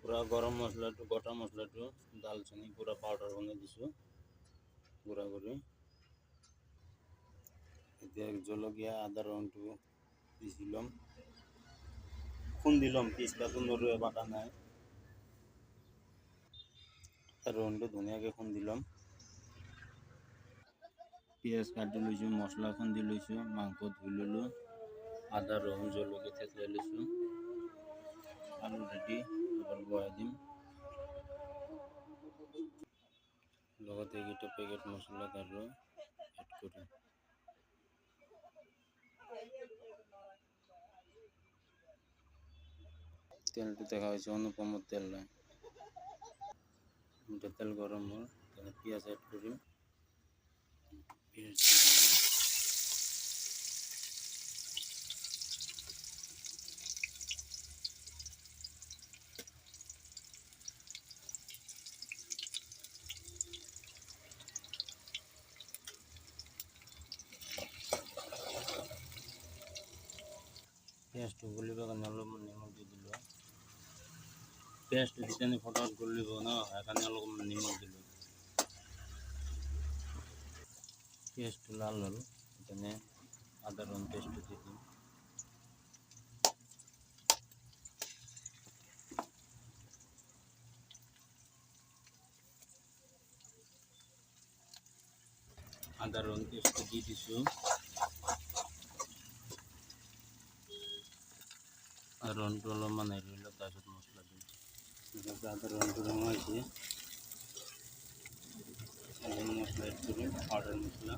পুরা গরম মশলাটো গোটা মশলাটো দালচিনি পুরা পাউডার বানিয়ে দিছো গুঁড়া করে। এতে জলকিয়া আদা রসুনটো দিছিলাম, খুন দিলাম পিসটা সুন্দর বাটা নাই, রসুনটো ধুনীয়াকৈ খুন দিলাম। পিঁয়াজ কাটি লৈছোঁ, মছলা খুন্দি লৈছোঁ, মাংস ধুই ল'লোঁ, আদা ৰহুন জলকীয়া থেতলাই লৈছোঁ, আলু ৰেডি এবাৰ বহাই দিম। লগতে এইকেইটা পেকেট মছলা আৰু এড কৰিম। তেলটো দেখা হৈছে অনুপমৰ তেল নাই, তেল গৰম হ'ল, পিঁয়াজ এড কৰিম। পিঁয়াজ পিঁয়াজটো গলিবৰ কাৰণে অলপমান নিমখ দি দিলোঁ। পিঁয়াজটো যেতিয়া ফটাফট গলিব ন, সেইকাৰণে অলপমান নিমখ দিলোঁ। পিঁয়াজটো লাল হ'ল, সেইকাৰণে আদা ৰহুন পেষ্টটো দি দিম। আদা ৰহুন পেষ্টটো দি দিছোঁ। ৰহুনটো অলপমান হেৰি ল'লে তাৰপিছত মছলা দিম। আদা ৰহুনটো ৰঙাইছে, মছলা এড কৰিম, পাউডাৰ মছলা।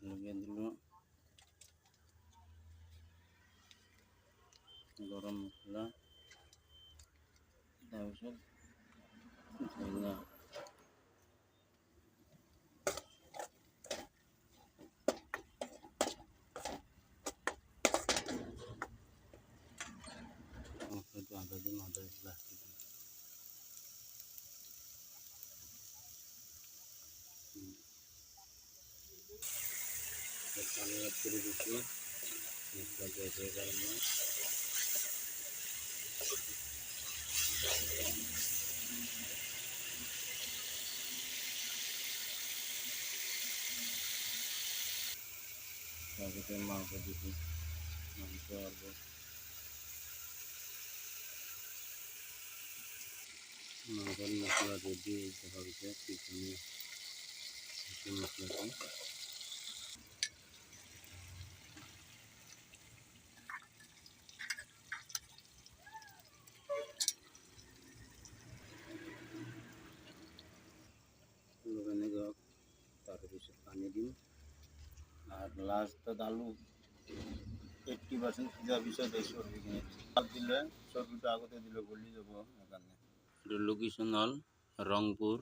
লগাই দিলোঁ গৰম মছলা, তাৰপিছত ধনিয়া। মছলাটো আদা দিম, আদা লাষ্টত দিম। পানি এড করে দিচ্ছি মশলা গ্যাসের কারণে। তারপরে মাংস দিচ্ছি, মাংস আলু মাংসের মশলা রেডি দেখা হয়েছে। চিকেন মশলাটা লগানে যাওক, তাৰপিছত পানী দিম আৰ লাস্টত আলু 80% সিজাৰ পিছত এই চৰ্বিখিনি দিলে, চৰ্বিটো আগতে দিলে গলি যাব সেইকাৰণে। এইটো লোকেশ্যন হ'ল ৰংপুৰ।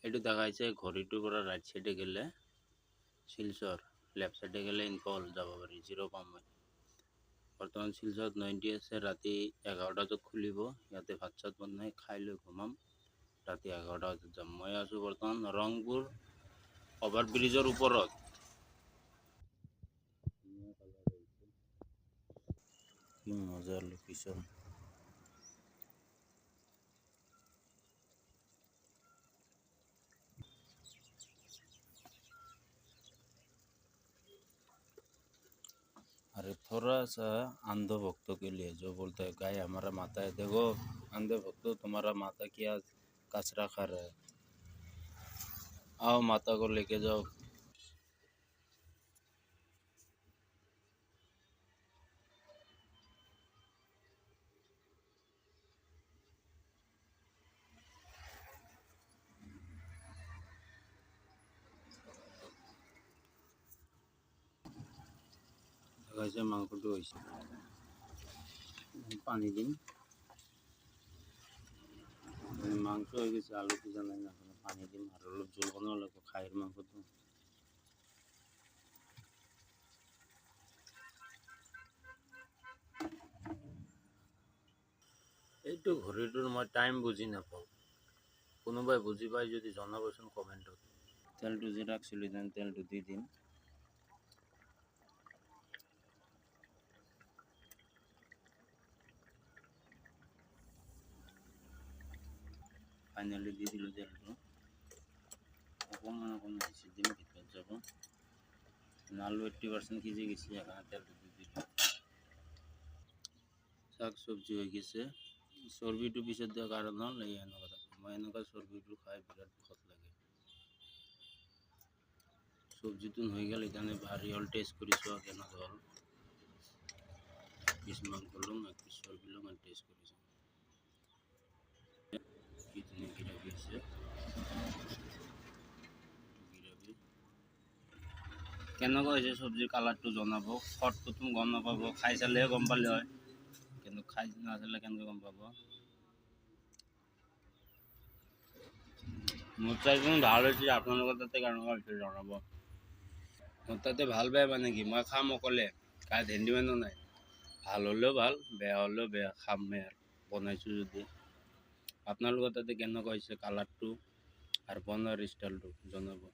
এইটো দেখাইছে ঘড়ীটোৰ পৰা ৰাইট সাইডে গেলে শিলচৰ, লেফট সাইডে গেলে ইনফল যাব পাৰি 0 পাম মই। বৰ্তমান শিলচৰত 90 আছে, ৰাতি 11টা বজাত খুলিব। ইয়াতে ভাত চাত বনাই খাই লৈ ঘুমাম, ৰাতি 11টা বজাত যাম। মই আছোঁ বৰ্তমান ৰংপুৰ অভাৰ ব্ৰিজৰ ওপৰত। কি মজাৰ লোকেশ্যন। अरे थोड़ा सा अंधे भक्तों के लिए जो बोलता है गाय हमारा माता है, देखो अंधे भक्तों तुम्हारा माता क्या कचरा खा रहा है, आओ माता को लेके जाओ। দেখাইছে মাংসটো হৈছে, পানী দিম। মাংস হৈ গৈছে, আলু সিজা নাই না, পানী দিম আৰু অলপ জোল বনাব লাগিব খাহীৰ মাংসটো। এইটো ঘড়ীটোৰ মই টাইম বুজি নাপাওঁ। কোনোবাই বুজি পায় যদি জনাবচোন কমেণ্টত। তেলটো যে ৰাখিছিলোঁ তেলটো দি দিম। ফাইনেলি দি দিলোঁ তেলটো। অকণমান বেছি দিম, ভিতৰত যাব। আলু 80% সিজি গেছে, সেইকাৰণে তেলটো দি দিলোঁ। শাক চব্জি হৈ গৈছে। চৰ্বিটো পিছত দিয়াৰ কাৰণ হ'ল এই এনেকুৱা থাকে। মই এনেকুৱা চৰ্বিটো খাই বিৰাট ভাল লাগে। চব্জিটো হৈ গ'ল, সেইকাৰণে ভাৰী হ'ল টেষ্ট কৰি চোৱা কেনেকুৱা হ'ল। পিছ মাংস ল'ম, এক পিছ চৰ্বি ল'ম আৰু টেষ্ট কৰি চাম। কি ধুনীয়া গ্ৰেভি আছে। কেনেকুৱা হৈছে চব্জিৰ কালাৰটো জনাব। সোৱাদটো গম নাপাব, খাই চালেহে গম পালে হয়, কিন্তু খাই নাচালে কেনেকৈ গম পাব। মোৰ চাইজটো ভাল হৈছে, আপোনালোকৰ তাতে কেনেকুৱা হৈছে জনাব। মোৰ তাতে ভাল বেয়া মানে কি, মই খাম অকলে, গাত হেন্দি মানুহ নাই। ভাল হ'লেও ভাল, বেয়া হ'লেও বেয়া, খামেই আৰু বনাইছোঁ যদি। আপোনালোকৰ তাতে কেনেকুৱা হৈছে কালাৰটো আৰু বনোৱাৰ ষ্টাইলটো জনাব।